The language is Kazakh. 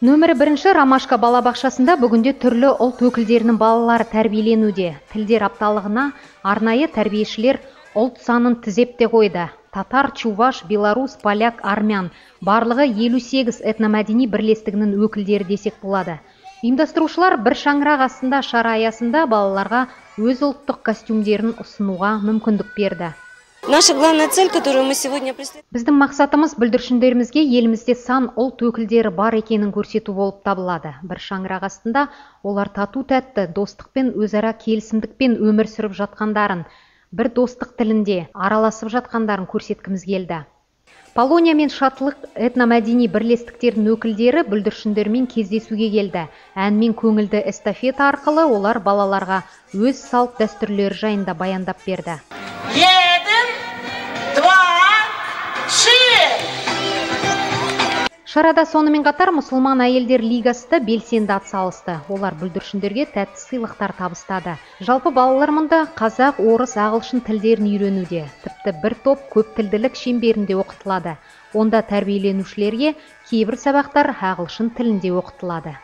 Нөмірі 1 Ромашка балабақшасында бүгінде түрлі ұлт өкілдерінің балалары тәрбиеленуде. Тілдер апталығына арнайы тәрбиешілер ұлт санын тізепте қойды. Татар, чуваш, белорус, поляк, армян барлығы 58 этномәдени бірлестігінің өкілдері десек болады. Ұйымдастырушылар бір шаңырақ астында шара аясында балаларға өз ұлттық костюмдерін ұсынуға мүмкіндік берді. Наша главная цель, которую мы сегодня преследуем. Біздің мақсатымыз бүлдіршіндерімізге елімізде сан ұлт өкілдері бар екенін көрсету болып табылады. Бір шаңырақ астында олар тату тәтті, достықпен, өзара келісімдікпен өмір сүріп жатқандарын, бір достық тілінде араласып жатқандарын көрсеткіміз келді. Полония мен Шатлық этномәдени бірлестіктердің өкілдері бүлдіршіндермен кездесуге келді. Ән мен көңілді эстафета арқылы олар балаларға өз салт дәстүрлері жайында баяндап берді. Шарада сонымен қатар мұсылман әйелдер лигасы да белсенді атсалысты. Олар бүлдіршіндерге тәтті сыйлықтар табыстады. Жалпы балалар мұнда қазақ, орыс, ағылшын тілдерін үйренуде. Тіпті бір топ көп тілділік шеңберінде оқытылады. Онда тәрбиеленушілерге кейбір сабақтар ағылшын тілінде оқытылады.